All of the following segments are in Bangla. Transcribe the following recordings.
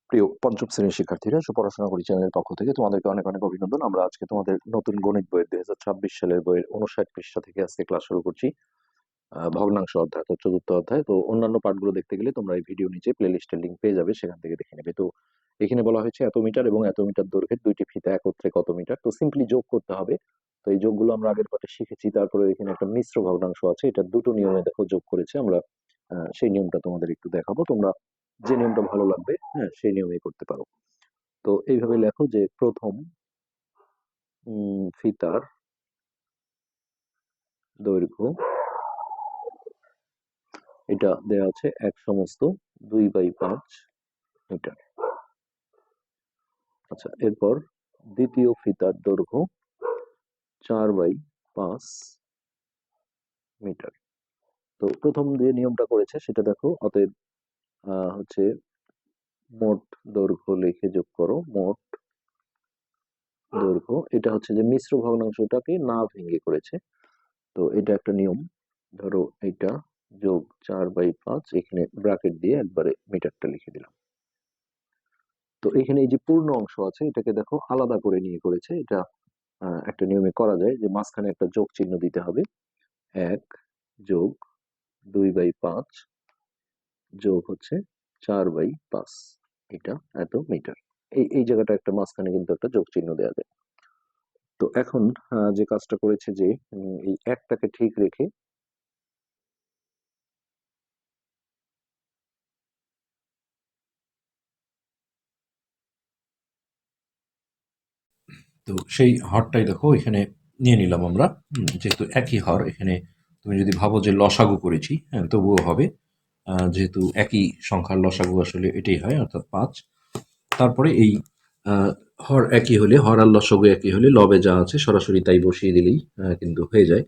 প্রিয় পঞ্চম শ্রেণীর শিক্ষার্থীরা, পড়াশোনা করি চ্যানেলের পক্ষ থেকে তোমাদেরকে অনেক অনেক অভিনন্দন। আমরা আজকে তোমাদের নতুন গণিত বইয়ের 2026 সালের বইয়ের 59 পৃষ্ঠা থেকে আজকে ক্লাস শুরু করছি। ভগ্নাংশ অধ্যায়, তো চতুর্থ অধ্যায়। তো অন্যান্য পাঠগুলো দেখতে গেলে তোমরা এই ভিডিও নিচে প্লে লিস্টের লিঙ্ক পেয়ে যাবে, সেখান থেকে দেখে নেবে। তো এখানে বলা হয়েছে এত মিটার এবং এত মিটার দৈর্ঘ্যের দুইটি ফিতা একত্রে কত মিটার। তো সিম্পলি যোগ করতে হবে। তো এই যোগগুলো আমরা আগের পাঠে শিখেছি। তারপরে এখানে একটা মিশ্র ভগ্নাংশ আছে, এটা দুটো নিয়মে দেখো যোগ করেছে আমরা। সেই নিয়মটা তোমাদের একটু দেখাবো, তোমরা যে নিয়মটা ভালো লাগবে হ্যাঁ সেই নিয়মেই করতে পারো। তো এইভাবে লেখো যে প্রথম ফিতার দৈর্ঘ্য, এটা দেয়া আছে 1/2/5 মিটার। আচ্ছা, এরপর দ্বিতীয় ফিতার দৈর্ঘ্য 4/5 মিটার। তো প্রথম যে নিয়মটা করেছে সেটা দেখো, অতএব হচ্ছে মোট দৈর্ঘ্য লিখে যোগ করো। মোট দৈর্ঘ্য, এটা হচ্ছে যে মিশ্র ভগ্নাংশটাকে না ভেঙে করেছে। তো এটা একটা নিয়ম। ধরো এটা যোগ 4/5, এখানে ব্র্যাকেট দিয়ে একবারে মিটারটা লিখে দিলাম। তো এখানে এই যে পূর্ণ অংশ আছে এটাকে দেখো আলাদা করে নিয়ে করেছে। এটা একটা নিয়মে করা যায় যে মাঝখানে একটা যোগ চিহ্ন দিতে হবে। 1 যোগ 2/5 যোগ হচ্ছে 4/5, এটা এত মিটার। এই জায়গাটা একটা মাঝখানে কিন্তু একটা যোগ চিহ্ন দেওয়া যায়। তো এখন যে কাজটা করেছে যে এই একটাকে ঠিক রেখে তো সেই হরটাই দেখো এখানে নিয়ে নিলাম আমরা। যেহেতু একই হর, এখানে তুমি যদি ভাবো যে লসাগু করেছি, হ্যাঁ তবুও হবে। যেহেতু একই সংখ্যার লসাগু আসলে এটাই হয়, অর্থাৎ 5। তারপরে এই আহ, হর একই হলে, হর আর লসাগু একই হলে লবে যা আছে সরাসরি তাই বসিয়ে দিলেই কিন্তু হয়ে যায়।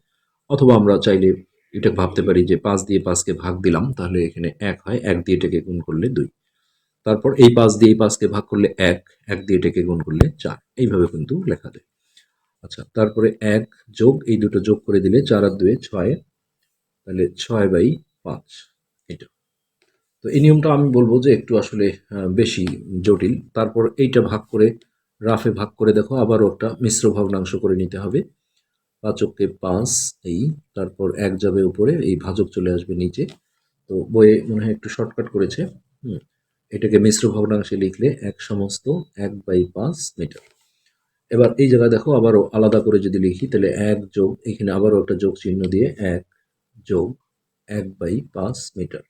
অথবা আমরা চাইলে এটা ভাবতে পারি যে 5 দিয়ে 5কে ভাগ দিলাম, তাহলে এখানে 1 হয়, 1 দিয়ে এটাকে গুণ করলে 2। তারপর এই 5 দিয়ে এই 5কে ভাগ করলে 1, 1 দিয়ে এটাকে গুণ করলে 4। এইভাবে কিন্তু লেখা যায়। আচ্ছা, তারপরে 1 যোগ এই দুটো যোগ করে দিলে 4 আর 2 6, তাহলে 6/5 এটা। তো এই নিয়মটা আমি বলবো যে একটু আসলে বেশি জটিল। তারপর এইটা ভাগ করে, রাফে ভাগ করে দেখো আবারও একটা মিশ্র ভগ্নাংশ করে নিতে হবে। 5 × 5 এই, তারপর 1 যাবে উপরে, এই ভাজক চলে আসবে নিচে। তো বইয়ে মনে হয় একটু শর্টকাট করেছে। হুম, এটাকে মিশ্র ভগ্নাংশে লিখলে 1/5 মিটার। এবার এই জায়গায় দেখো আবারও আলাদা করে যদি লিখি, তাহলে 1 যোগ, এখানে আবারও একটা যোগ চিহ্ন দিয়ে 1 যোগ 1/5 মিটার।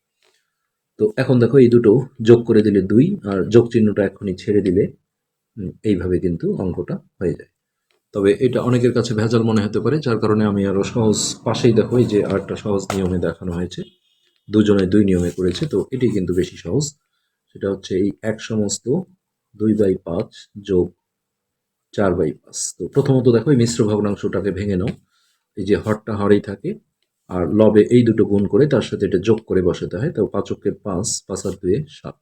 তো এখন দেখো এই দুটো যোগ করে দিলে 2, আর যোগ চিহ্নটা এখনই ছেড়ে দিলে এইভাবে কিন্তু অঙ্কটা হয়ে যায়। তবে এটা অনেকের কাছে ভেজাল মনে হতে পারে, যার কারণে আমি আরো সহজ পাশেই দেখো এই যে আরেকটা সহজ নিয়মে দেখানো হয়েছে। দুজনে দুই নিয়মে করেছে, তো এটি কিন্তু বেশি সহজ। সেটা হচ্ছে এই 1/2/5 যোগ 4/5। তো প্রথমত দেখো এই মিশ্র ভগ্নাংশটাকে ভেঙে নাও। এই যে হরটা হরেই থাকে, আর লবে এই দুটো গুণ করে তার সাথে এটা যোগ করে বসাতে হয়। তো 5 × 5, 5 আর 2 7,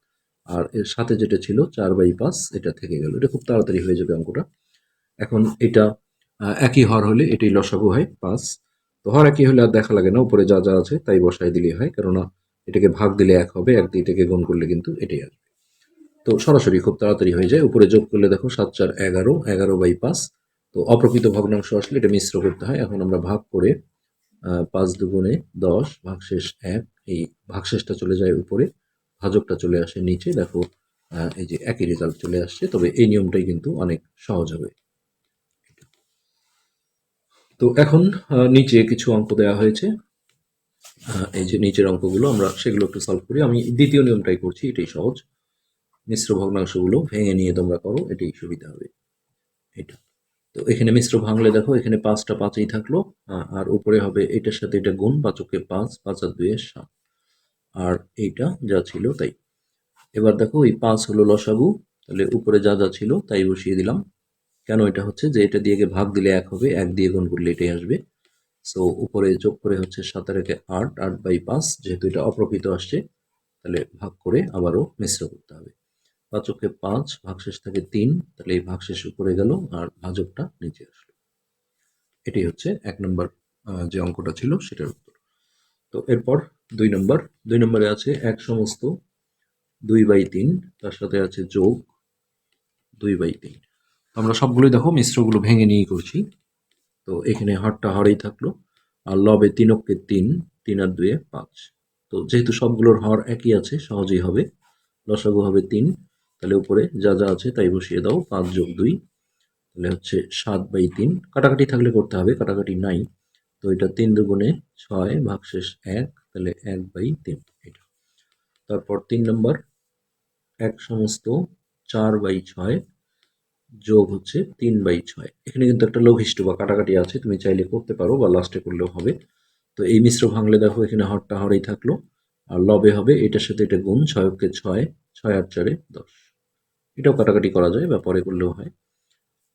আর এর সাথে যেটা ছিল 4/5 এটা থেকে গেল। এটা খুব তাড়াতাড়ি হয়ে যাবে অঙ্কটা। এখন এটা একই হর হলে এটাই লসাগু হয় 5। তো হর একই হলে আর দেখা লাগে না, উপরে যা যা আছে তাই বসাই দিলেই হয়, কেননা এটাকে ভাগ দিলে 1 হবে, 1 দিয়ে এটাকে গুণ করলে কিন্তু এটাই আসবে। তো সরাসরি খুব তাড়াতাড়ি হয়ে যায়। উপরে যোগ করলে দেখো 7 4 11, 11/5। তো অপ্রকৃত ভগ্নাংশ আসলে এটা মিশ্র করতে হয়। এখন আমরা ভাগ করে 5 দুগুণে 10, ভাগশেষ 1, এই ভাগশেষটা চলে যায় উপরে, ভাজকটা চলে আসে নিচে। দেখো এই যে একই রেজাল্ট চলে আসছে। তবে এই নিয়মটাই কিন্তু অনেক সহজ হবে। তো এখন নিচে কিছু অঙ্ক দেওয়া হয়েছে। এই যে নিচের অঙ্কগুলো আমরা সেগুলো একটু সলভ করি। আমি দ্বিতীয় নিয়মটাই করছি, এটাই সহজ। মিশ্র ভগ্নাংশগুলো ভেঙে নিয়ে তোমরা করো, এটাই সুবিধা হবে। এটা, তো এখানে মিশ্র ভাঙলে দেখো এখানে 5টা 5ই থাকলো। আর উপরে হবে এটার সাথে এটা গুণ, 5 × 5, 5 আর 2 7, আর এইটা যা ছিল তাই। এবার দেখো এই 5 হলো লসাগু, তাহলে উপরে যা যা ছিল তাই বসিয়ে দিলাম। কেন এটা হচ্ছে যে এটা দিয়ে ভাগ দিলে 1 হবে, 1 দিয়ে গুণ করলে এটাই আসবে। সো উপরে যোগ করে হচ্ছে 7 আর 1 8, 8/5, যেহেতু এটা অপ্রকৃত আসছে তাহলে ভাগ করে আবারও মিশ্র করতে হবে। 5 × 5, ভাগশেষ থাকে 3, তাহলে এই ভাগশেষ উপরে গেল আর ভাজকটা নিচে আসলো। এটাই হচ্ছে 1 নম্বর যে অঙ্কটা ছিল সেটার উত্তর। তো এরপর 2 নম্বর, 2 নম্বরে আছে 1 2/3, তার সাথে আছে যোগ 2/3। আমরা সবগুলোই দেখো মিশ্রগুলো ভেঙে নিয়েই করছি। তো এখানে হরটা হরেই থাকলো, আর লবে 3 3, 3 আর 2 5। তো যেহেতু সবগুলোর হর একই আছে সহজেই হবে, লসাগু হবে 3। তাহলে উপরে যা যা আছে তাই বসিয়ে দাও, 5 যোগ 2 তাহলে হচ্ছে 7/3। কাটাকাটি থাকলে করতে হবে, কাটাকাটি নাই। তো এটা 3 দুগুণে 6 ভাগশেষ 1, তাহলে 1/3 এটা। তারপর 3 নম্বর 1 সমস্ত 4/6 যোগ হচ্ছে 3/6। এখানে কিন্তু একটা লঘিষ্ঠ বা কাটাকাটি আছে, তুমি চাইলে করতে পারো বা লাস্টে করলেও হবে। তো এই মিশ্র ভাঙলে দেখো এখানে হরটা হরেই থাকলো, আর লবে হবে এটার সাথে এটা গুণ, 6 6, 6 আর 4 10। এটাও কাটাকাটি করা যায় বা পরে করলেও হয়।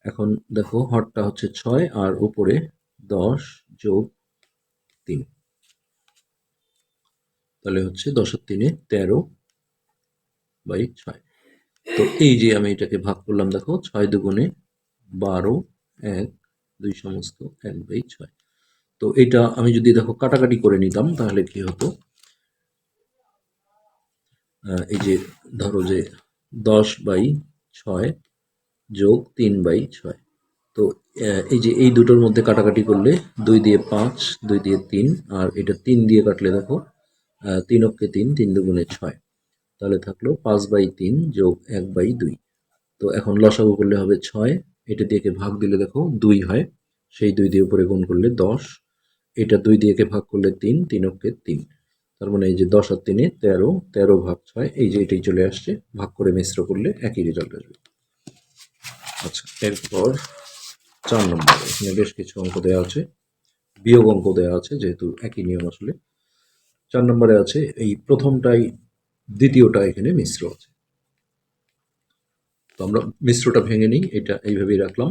এখন দেখো হরটা হচ্ছে 6 আর উপরে 10 যোগ 3, তাহলে হচ্ছে 10 আর 3 13/6। তো এই যে আমি এটাকে ভাগ করলাম, দেখো 6 দুগুণে 12, 1 2 সমস্ত 1/6। তো এটা আমি যদি দেখো কাটাকাটি করে নিতাম তাহলে কি হতো, এই যে ধরো যে 10/6 যোগ 3/6। তো এই যে এই দুটোর মধ্যে কাটাকাটি করলে 2 দিয়ে 5, 2 দিয়ে 3, আর এটা 3 দিয়ে কাটলে দেখো 3 অক্ষে 3, 3 দুগুণে 6। তাহলে থাকলো 5/3 যোগ 1/2। তো এখন লসাগু করলে হবে 6, এটা দিয়ে ভাগ দিলে দেখো 2 হয়, সেই 2 দিয়ে উপরে গুণ করলে 10। এটা 2 দিয়ে ভাগ করলে 3, 3 অক্ষে 3। তার মানে এই যে 10 আর 3 13, 13/6, এই যে এটাই চলে আসছে। ভাগ করে মিশ্র করলে একই রেজাল্ট আসবে। আচ্ছা, এরপর 4 নম্বর, এখানে বেশ কিছু অঙ্ক দেওয়া আছে, বিয়োগ অঙ্ক দেওয়া আছে, যেহেতু একই নিয়ম আসলে। 4 নম্বরে আছে এই প্রথমটাই দ্বিতীয়টা এখানে মিশ্র আছে। তো আমরা মিশ্রটা ভেঙে নিই, এটা এইভাবেই রাখলাম,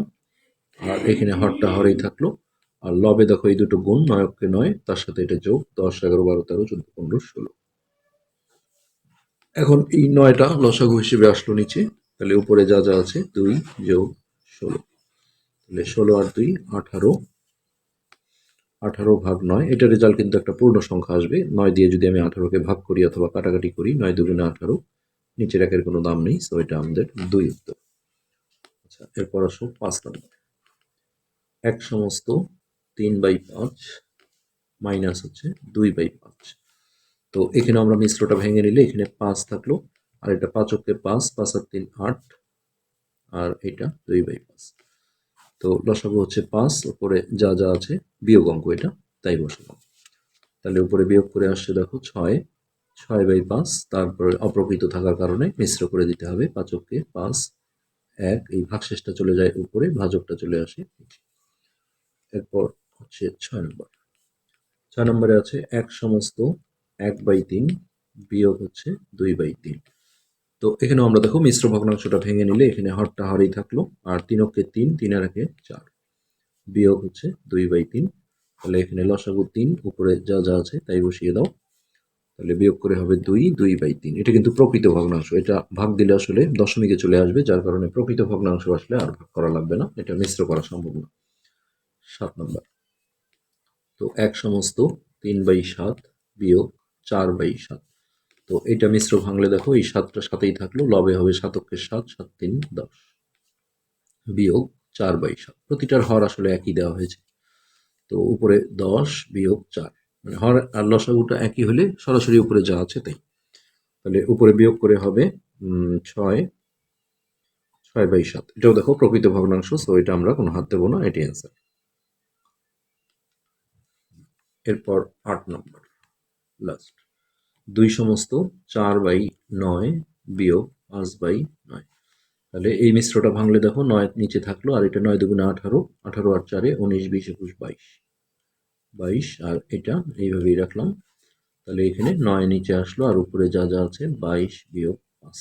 আর এখানে হরটা হরেই থাকলো, আর লবে দেখো এই দুটো গুণ, 9 অক্ষে 9, তার সাথে এটা যোগ 10 11 12 13 14 15 16। এখন এই 9টা লসাগু হিসেবে আসলো নিচে, তাহলে উপরে যা যা আছে 2 যোগ 16, তাহলে 16 আর 2 18, 18 ভাগ 9। এটা রেজাল্ট কিন্তু একটা পূর্ণ সংখ্যা আসবে। 9 দিয়ে যদি আমি 18কে ভাগ করি অথবা কাটাকাটি করি, 9 দুগুণে 18, নিচের একের কোনো দাম নেই, সো এটা আমাদের 2 উত্তর। আচ্ছা, এরপর আসো 5 নম্বর, 1 সমস্ত 3/5 মাইনাস হচ্ছে 2/5। তো এখানে আমরা মিশ্রটা ভেঙে নিলে এখানে 5 থাকলো, আর এটা 5 অক্ষে 5, 5 আর 3 8, আর এটা 2/5। তো লসাগু হচ্ছে 5, উপরে যা যা আছে বিয়োগ অঙ্ক এটা, তাই বসালাম। তাহলে উপরে বিয়োগ করে আসছে দেখো 6, 6/5, তারপরে অপ্রকৃত থাকার কারণে মিশ্র করে দিতে হবে, 5 অক্ষে 5, 1, এই ভাগশেষটা চলে যায় উপরে, ভাজকটা চলে আসে নিচে। এরপর হচ্ছে 6 নম্বর, 6 নম্বরে আছে 1 সমস্ত 1/3 বিয়োগ হচ্ছে 2/3। তো এখানেও আমরা দেখো মিশ্র ভগ্নাংশটা ভেঙে নিলে এখানে হরটা হরেই থাকলো, আর 3 অক্ষে 3, 3 আর 1 4, বিয়োগ হচ্ছে 2/3। তাহলে এখানে লসাগু 3, উপরে যা যা আছে তাই বসিয়ে দাও, তাহলে বিয়োগ করে হবে 2, 2/3। এটা কিন্তু প্রকৃত ভগ্নাংশ, এটা ভাগ দিলে আসলে দশমিকে চলে আসবে, যার কারণে প্রকৃত ভগ্নাংশ আসলে আর ভাগ করা লাগবে না, এটা মিশ্র করা সম্ভব না। 7 নম্বর, তো 1 সমস্ত 3/7 বিয়োগ 4/7। তো এটা মিশ্র ভাঙলে দেখো এই 7টা সাথেই থাকলো, লবে হবে 7 অক্ষে 7, 7 3 10, বিয়োগ 4/7। প্রতিটার হর আসলে একই দেওয়া হয়েছে। তো উপরে 10 বিয়োগ 4, মানে হর আর লসাগুটা একই হলে সরাসরি উপরে যা আছে তাই। তাহলে উপরে বিয়োগ করে হবে 6, 6/7। এটাও দেখো প্রকৃত ভগ্নাংশ, সো এটা আমরা কোনো হাত দেবো না, এটি অ্যান্সার। এরপর 8 নম্বর লাস্ট, 2 সমস্ত 4/9 বিয়োগ 5/9। তাহলে এই মিশ্রটা ভাঙলে দেখো 9 নিচে থাকলো, আর এটা 9 দুগুণে 18, 18 আর 4 19 20 21 22, 22, আর এটা এইভাবেই রাখলাম। তাহলে এখানে 9 নিচে আসলো, আর উপরে যা যা আছে 22 বিয়োগ 5,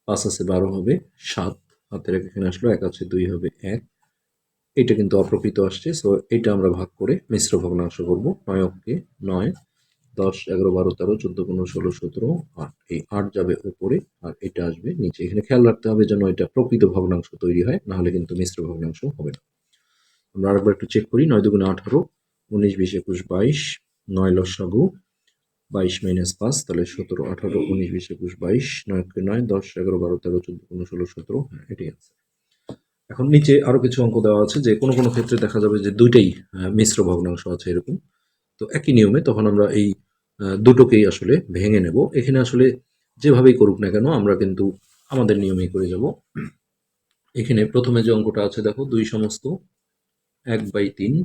5 আছে 12 হবে 7, হাতের এখানে আসলো, 1 আছে 2 হবে 1। এটা কিন্তু অপ্রকৃত আসছে, সো এটা আমরা ভাগ করে মিশ্র ভগ্নাংশ করব। 9 অক্ষে 9, 10 11 12 13 14 15 16 17 8, এই 8 যাবে উপরে, আর এটা আসবে নিচে। এখানে খেয়াল রাখতে হবে যেন এটা প্রকৃত ভগ্নাংশ তৈরি হয়, না হলে কিন্তু মিশ্র ভগ্নাংশ হবে না। আমরা আরেকবার একটু চেক করি, 9 দুগুণে 18, 19 20 21 22, 9 লসাগু 22 মাইনাস 5 তাহলে 17, 18, 19, 20, 21, 22, 9 কে 9, 10, 11, 12, 13, 14, 15, 16, 17, হ্যাঁ এটাই আছে। এখন নিচে আরো কিছু অঙ্ক দেওয়া আছে যে কোনো ক্ষেত্রে দেখা যাবে যে দুইটাই মিশ্র ভগ্নাংশ আছে এরকম। তো একই নিয়মে তখন আমরা এই দুটোকেই আসলে ভেঙে নেব। এখানে আসলে যেভাবেই করুক না কেন আমরা কিন্তু আমাদের নিয়মেই করে যাব। এখানে প্রথমে যে অঙ্কটা আছে দেখো 2 সমস্ত 1/3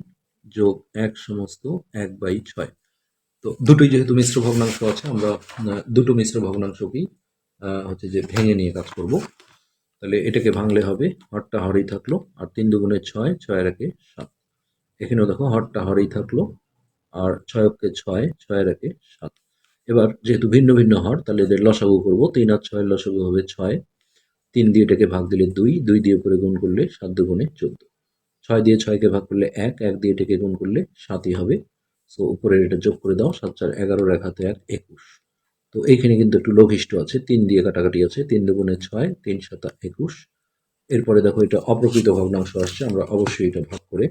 যোগ 1 সমস্ত 1/6। তো দুটোই যেহেতু মিশ্র ভগ্নাংশ আছে আমরা দুটো মিশ্র ভগ্নাংশকেই হচ্ছে যে ভেঙে নিয়ে কাজ করব। তাহলে এটাকে ভাঙলে হবে হরটা হরেই থাকলো আর 3 দুগুণে 6, 6 এর একে 7। এখানেও দেখো হরটা হরেই থাকলো আর 6 অক্ষে 6, 6 এর একে 7। এবার যেহেতু ভিন্ন ভিন্ন হর তাহলে এদের লসাগু করব। 3 আর 6 এর লসাগু হবে 6। 3 দিয়ে এটাকে ভাগ দিলে 2, 2 দিয়ে উপরে গুণ করলে 7 দুগুণে 14। 6 দিয়ে 6 কে ভাগ করলে 1, 1 দিয়ে এটাকে গুণ করলে 7ই হবে। সো উপরের এটা যোগ করে দাও, 7 4 11, এক হাতে 1 21। তো এইখানে কিন্তু একটু লঘিষ্ঠ আছে, 3 দিয়ে কাটাকাটি আছে, 3 দুগুণে 6, 3 7 21। এরপরে দেখো এটা অপ্রকৃত ভগ্নাংশ আসছে, আমরা অবশ্যই এটা ভাগ করে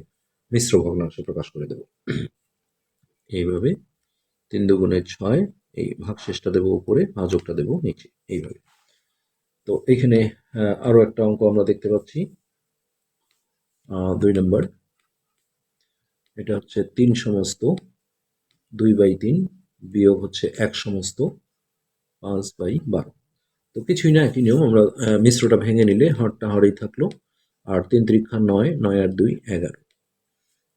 মিশ্র ভগ্নাংশ প্রকাশ করে দেব। এইভাবে 3 দুগুণে 6, এই ভাগশেষটা দেবো উপরে, ভাজকটা দেবো নিচে, এইভাবে। তো এইখানে আরো একটা অঙ্ক আমরা দেখতে পাচ্ছি 2 নম্বর। এটা হচ্ছে 3 সমস্ত 2/3 বিয়োগ হচ্ছে 1 সমস্ত 5/12। তো কিছুই না, একই নিয়ম। আমরা মিশ্রটা ভেঙে নিলে হরটা হরেই থাকলো আর 3 3 9, 9 আর 2 11।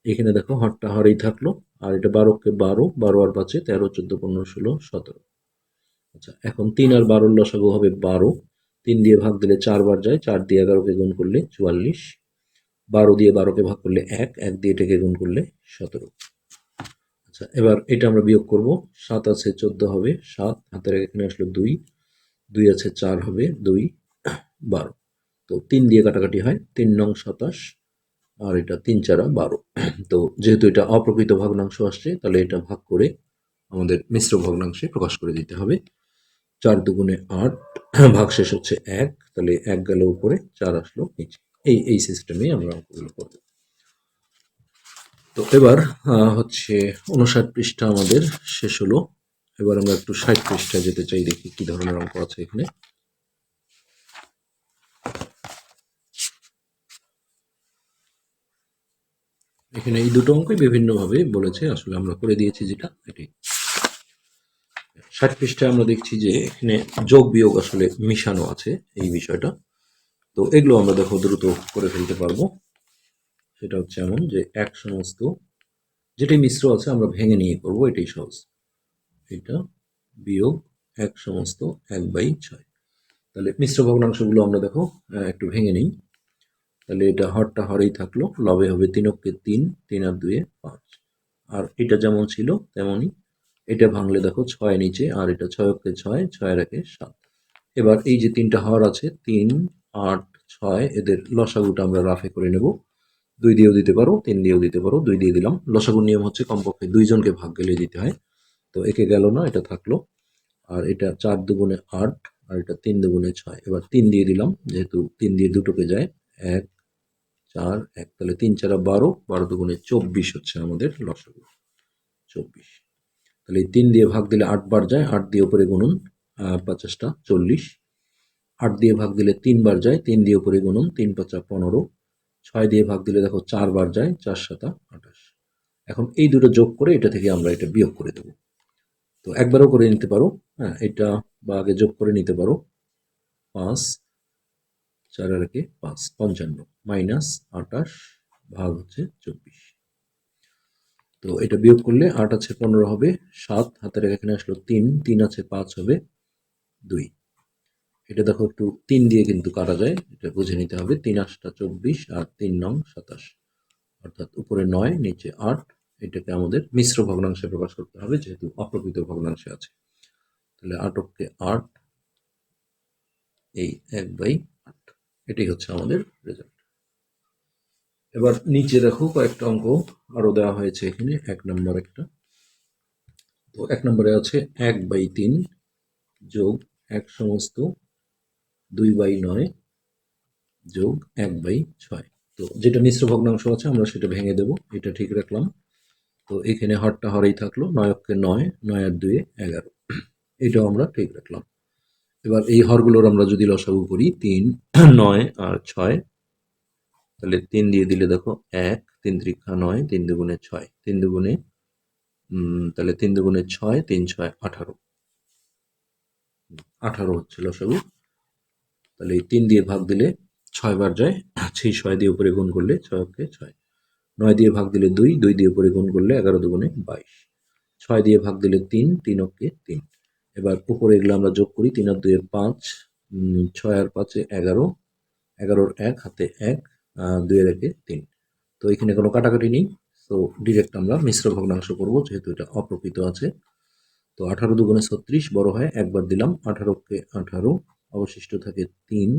এখানে দেখো হরটা হরেই থাকলো আর এটা 12 কে 12, 12 আর 5 13, 14, 15, 16, 17। আচ্ছা, এখন 3 আর 12 লসাগু হবে 12। 3 দিয়ে ভাগ দিলে 4 বার যায়, 4 দিয়ে 11 কে গুণ করলে 44। 12 দিয়ে 12 কে ভাগ করলে 1, 1 দিয়ে এটাকে গুণ করলে 17। আচ্ছা, এবার এটা আমরা বিয়োগ করব। 7 আছে 14 হবে 7, হাতের এখানে আসলো 2, 2 আছে 4 হবে 2, 12। তো 3 দিয়ে কাটাকাটি হয়, 3 নং 27 আর এটা 3 4 12। তো যেহেতু এটা অপ্রকৃত ভগ্নাংশ আসছে তাহলে এটা ভাগ করে আমাদের মিশ্র ভগ্নাংশে প্রকাশ করে দিতে হবে। 4 দুগুণে 8, ভাগশেষ হচ্ছে 1, তাহলে 1 গেল উপরে, 4 আসলো নিচে। এই সিস্টেমেই আমরা অঙ্কগুলো করব। তো এবার হচ্ছে 59 পৃষ্ঠা আমাদের শেষ হলো। এবার আমরা একটু 60 পৃষ্ঠায় যেতে চাই, দেখি কি ধরনের অঙ্ক আছে এখানে। এখানে এই দুটো অঙ্কই বিভিন্নভাবে বলেছে, আসলে আমরা করে দিয়েছি যেটা এটাই। 60 পৃষ্ঠায় আমরা দেখছি যে এখানে যোগ বিয়োগ আসলে মিশানো আছে এই বিষয়টা। তো এগুলো আমরা দেখো দ্রুত করে ফেলতে পারবো। সেটা হচ্ছে এমন যে 1 সমস্ত যেটাই মিশ্র আছে আমরা ভেঙে নিয়ে করব, এটাই সহজ। এটা বিয়োগ 1 সমস্ত 1/6। তাহলে মিশ্র ভগ্নাংশগুলো আমরা দেখো একটু ভেঙে নিই। তাহলে এটা হরটা হরেই থাকলো, লবে হবে 3 অক্ষে 3, 3 আর 2 5। আর এটা যেমন ছিল তেমনই, এটা ভাঙলে দেখো 6 নিচে আর এটা 6 অক্ষে 6, 6 এর একে 7। এবার এই যে তিনটা হর আছে 3, 8, 6, এদের লসাগুটা আমরা রাফে করে নেব। 2 দিয়েও দিতে পারো, 3 দিয়েও দিতে পারো, 2 দিয়ে দিলাম। লসাগুর নিয়ম হচ্ছে কমপক্ষে 2 জনকে ভাগ গেলে দিতে হয়। তো একে গেল না, এটা থাকলো। আর এটা 4 দুগুণে 8 আর এটা 3 দুগুণে 6। এবার 3 দিয়ে দিলাম, যেহেতু 3 দিয়ে দুটোকে যায়, 1 4 1, তাহলে 3 4 12, 12 দুগুণে 24 হচ্ছে আমাদের লসাগু, 24। তাহলে এই 3 দিয়ে ভাগ দিলে 8 বার যায়, 8 দিয়ে উপরে গুনুন, 50টা 40। 8 দিয়ে ভাগ দিলে 3 বার যায়, 3 দিয়ে উপরে গুনুন, 3 5 15। 6 দিয়ে ভাগ দিলে দেখো 4 বার যায়, 4 7 28। এখন এই দুটো যোগ করে এটা থেকে আমরা এটা বিয়োগ করে দেব। তো একবারও করে নিতে পারো, হ্যাঁ, এটা বা আগে যোগ করে নিতে পারো। 5 4 আর একে 5, 55 মাইনাস 28 ভাগ হচ্ছে 24। তো এটা বিয়োগ করলে 8 আছে 15 হবে 7, হাতের এখানে আসলো 3, 3 আছে 5 হবে 2। এটা দেখো একটু 3 দিয়ে কিন্তু কাটা যায়, এটা বুঝে নিতে হবে। 3 8টা 24 আর 3 নং 27, অর্থাৎ উপরে 9 নিচে 8। এটাকে আমাদের মিশ্র ভগ্নাংশে প্রকাশ করতে হবে যেহেতু অপ্রকৃত ভগ্নাংশে আছে। তাহলে 8 অক্ষে 8, এই 1/8। এটাই হচ্ছে আমাদের রেজাল্ট। এবার নিচে দেখো কয়েকটা অঙ্ক আরো দেওয়া হয়েছে এখানে। 1 নম্বর একটা, তো 1 নম্বরে আছে 1/3 যোগ 1 সমস্ত 2/9 যোগ 1/6। তো যেটা মিশ্র ভগ্নাংশ আছে আমরা সেটা ভেঙে দেব, এটা ঠিক রাখলাম। তো এখানে হরটা হরেই থাকলো, 9 অক্ষে 9, 9 আর 2 11। এটাও আমরা ঠিক রাখলাম। এবার এই হরগুলোর আমরা যদি লসাগু করি 3, 9 আর 6, তাহলে 3 দিয়ে দিলে দেখো 1, 3 ত্রিকা 9, 3 দুগুণে 6, 3 দুগুণে তাহলে 3 দুগুণে 6, 3 6 18, 18 হচ্ছে লসাগু। তাহলে এই 3 দিয়ে ভাগ দিলে 6 বার যায়, সেই 6 দিয়ে উপরে গুণ করলে 6 অক্ষে 6, 9 দিয়ে ভাগ দিলে 2, 2 দিয়ে উপরে গুণ করলে 11 দুগুণে 22, 6 দিয়ে ভাগ দিলে 3, 3 অক্ষে 3। এবার উপরে এগুলো আমরা যোগ করি, 3 আর 2 5, 6 আর 5 11, 11-র 1 হাতে 1, 2 এর 1 3। তো এখানে কোনো কাটাকাটি নেই, তো ডিরেক্ট আমরা মিশ্র ভগ্নাংশ করব যেহেতু এটা অপ্রকৃত আছে। তো 18 দুগুণে 36 বড় হয়, একবার দিলাম, 18কে 18, অবশিষ্ট থাকে 3,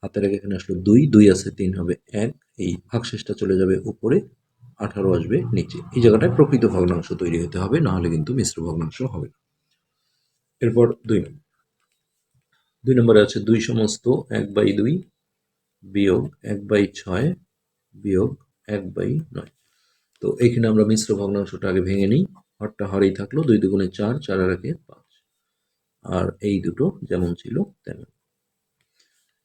হাতের এক এখানে আসলো 2, 2 আছে 3 হবে 1, এই ভাগশেষটা চলে যাবে উপরে, 18 আসবে নিচে। এই জায়গাটায় প্রকৃত ভগ্নাংশ তৈরি হতে হবে, না হলে কিন্তু মিশ্র ভগ্নাংশ হবে না। এরপর 2 নম্বরে আছে 2 সমস্ত 1/2 বিয়োগ 1/6 বিয়োগ 1/9। তো এখানে আমরা মিশ্র ভগ্নাংশটা আগে ভেঙে নিই। হরটা হরেই থাকলো, 2 দুগুণে 4, 4 আর 1 5, আর এই দুটো যেমন ছিল তেমন।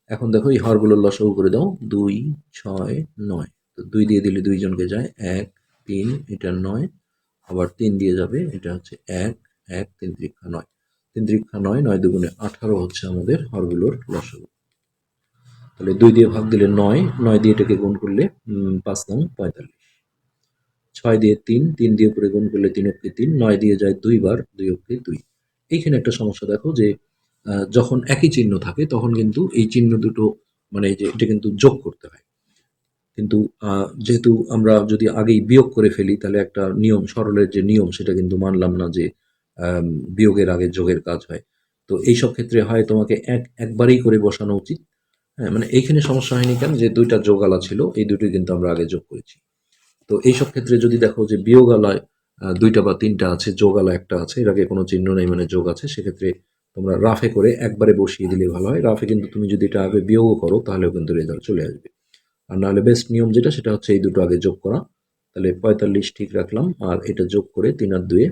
এখন দেখো এই হরগুলোর লসাগু করে দাও, 2, 6, 9। তো 2 দিয়ে দিলে 2 জনকে যায়, 1, 3, এটা 9, আবার 3 দিয়ে যাবে, এটা হচ্ছে 1, 1, 3 ত্রিকা 9, 3 ত্রিকা 9, 9 দুগুণে 18 হচ্ছে আমাদের হরগুলোর লসাগু। তাহলে 2 দিয়ে ভাগ দিলে 9, 9 দিয়ে এটাকে গুণ করলে 5 নং 45, 6 দিয়ে 3, 3 দিয়ে উপরে গুণ করলে 3 অক্ষে 3, 9 দিয়ে যায় 2 বার, 2 অক্ষে 2। এইখানে একটা সমস্যা দেখো যে যখন একই চিহ্ন থাকে তখন কিন্তু এই চিহ্ন দুটো, মানে এই যে এটা কিন্তু যোগ করতে হয়। কিন্তু যেহেতু আমরা যদি আগেই বিয়োগ করে ফেলি তাহলে একটা নিয়ম, সরলের যে নিয়ম সেটা কিন্তু মানলাম না যে বিয়োগের আগে যোগের কাজ হয়। তো এইসব ক্ষেত্রে হয় তোমাকে একবারেই করে বসানো উচিত। হ্যাঁ, মানে এইখানে সমস্যা হয়নি কেন, যে 2টা যোগালা ছিল, এই দুটোই কিন্তু আমরা আগে যোগ করেছি। তো এইসব ক্ষেত্রে যদি দেখো যে বিয়োগালয় 2টা বা 3টা আছে, যোগালা একটা আছে, এর আগে কোনো চিহ্ন নেই মানে যোগ আছে, সেক্ষেত্রে তোমরা রাফে করে একবারে বসিয়ে দিলে ভালো হয়। রাফে কিন্তু তুমি যদি এটা আগে বিয়োগও করো তাহলেও কিন্তু রেজাল্ট চলে আসবে। আর নাহলে বেস্ট নিয়ম যেটা সেটা হচ্ছে এই দুটো আগে যোগ করা। তাহলে 45 ঠিক রাখলাম, আর এটা যোগ করে 3 আর 2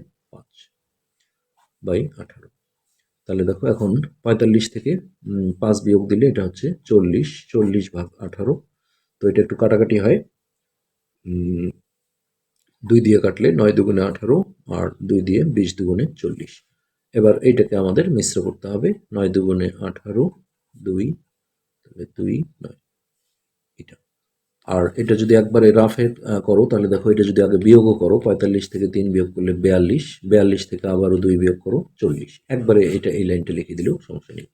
5/18। তাহলে দেখো এখন 45 থেকে 5 বিয়োগ দিলে এটা হচ্ছে 40, 40/18। তো এটা একটু কাটাকাটি হয়, 2 দিয়ে কাটলে 9 দুগুণে 18, আর 2 দিয়ে 20 দুগুণে 40। এবার এইটাকে আমাদের মিশ্র করতে হবে, 9 দুগুণে 18, 2, তাহলে 2, 9, এটা। আর এটা যদি একবারে রাফে করো তাহলে দেখো, এটা যদি আগে বিয়োগও করো, 45 থেকে 3 বিয়োগ করলে 42, 42 থেকে আবারও 2 বিয়োগ করো 40, একবারে এটা এই লাইনটা লিখে দিলেও সমস্যা নেই।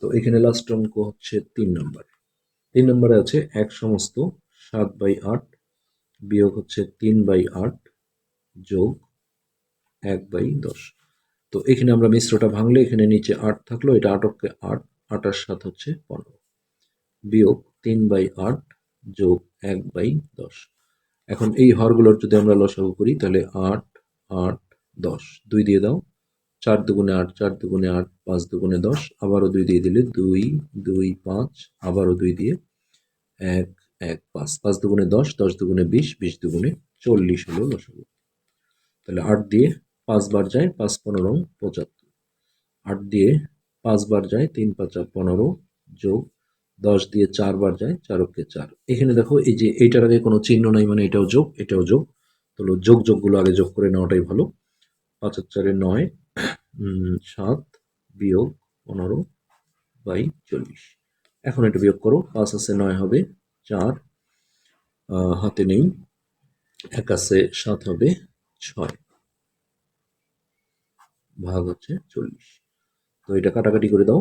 তো এখানে লাস্ট অঙ্ক হচ্ছে 3 নম্বর। 3 নম্বরে আছে 1 সমস্ত 7/8 বিয়োগ হচ্ছে 3/8 যোগ 1/10। তো এখানে আমরা মিশ্রটা ভাঙলে এখানে নিচে 8 থাকলো, এটা 8 অক্ষে 8, 8 আর 7 হচ্ছে 15, বিয়োগ 3/8 যোগ 1/10। এখন এই হরগুলোর যদি আমরা লসাগু করি তাহলে 8, 8, 10, 2 দিয়ে দাও, 4 দুগুণে 8, 4 দুগুণে 8, 5 দুগুণে 10, আবারও 2 দিয়ে দিলে 2, 2, 5, আবারও 2 দিয়ে 1, 1, 5, 5 দুগুণে 10, 10 দুগুণে 20, 20 দুগুণে 40 হলো লসাগু। তাহলে 8 দিয়ে 5 বার যায়, 5 15 75, 8 দিয়ে 5 বার যায়, 3 5 15, যোগ 10 দিয়ে 4 বার যায়, 4 অক্ষে 4। এখানে দেখো এই যে এইটার আগে কোনো চিহ্ন নাই মানে এটাও যোগ, এটাও যোগ। তাহলে যোগগুলো আগে যোগ করে নেওয়াটাই ভালো। 5 আর 4 9, 7 বিয়োগ 15/40। এখন এটা বিয়োগ করো, 5 আছে 9 হবে 4, হাতে নেই, 1 আছে 7 হবে 6, ভাগ হচ্ছে 40। তো এটা কাটাকাটি করে দাও,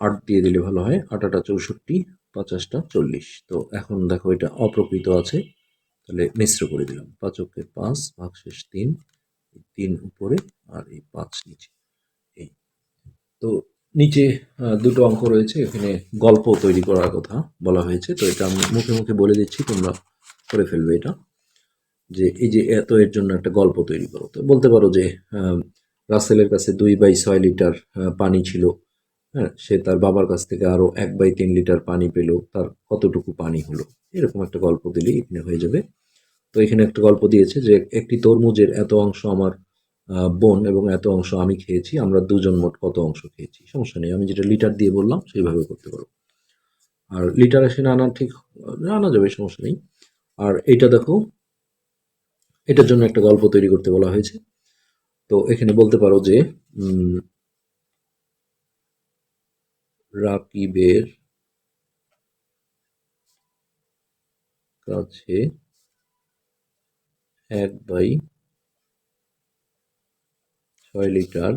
8 দিয়ে দিলে ভালো হয়, 8 8 64, 50 40। তো এখন দেখো এটা অপ্রকৃত আছে, তাহলে মিশ্র করে দিলাম, 5 অক্ষে 5, ভাগশেষ 3, 3 উপরে আর এই 5 নিচে। এই তো নিচে দুটো অঙ্ক রয়েছে, এখানে গল্প তৈরি করার কথা বলা হয়েছে। তো এটা আমি মুখে মুখে বলে দিচ্ছি, তোমরা করে ফেলবে এটা, যে এই যে এত এর জন্য একটা গল্প তৈরি করো। তো বলতে পারো যে রাসেলের কাছে 2/6 লিটার পানি ছিল। হ্যাঁ, সে তার বাবার কাছ থেকে আরো 1/3 লিটার পানি পেল, তার কতটুকু পানি হলো, এরকম একটা গল্প দিলেই এখানে হয়ে যাবে। তো এখানে একটা গল্প দিয়েছে যে একটি তরমুজের এত অংশ আমার বোন এবং এত অংশ আমি খেয়েছি, আমরা দুজন মোট কত অংশ খেয়েছি। সমস্যা নেই, আমি যেটা লিটার দিয়ে বললাম সেইভাবে করতে পারো। আর লিটার এখানে আনা ঠিক আনা যাবে, সমস্যা নেই। আর এটা দেখো, এটার জন্য একটা গল্প তৈরি করতে বলা হয়েছে। তো এখানে বলতে পারো যে রাকিবের কাছে 1/6 লিটার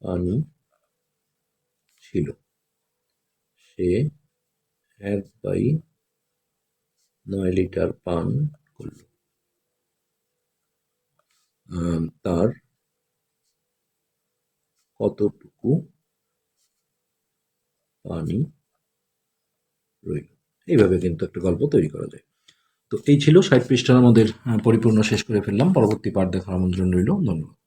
পানি ছিল, সে 1/9 লিটার পান করল। তার কতটুকু পানি রইল। এইভাবে কিন্তু একটা গল্প তৈরি করা যায়। তো এই ছিল 60 পৃষ্ঠার আমাদের পরিপূর্ণ শেষ করে ফেললাম। পরবর্তী পাঠ দেখার আমন্ত্রণ রইল। ধন্যবাদ।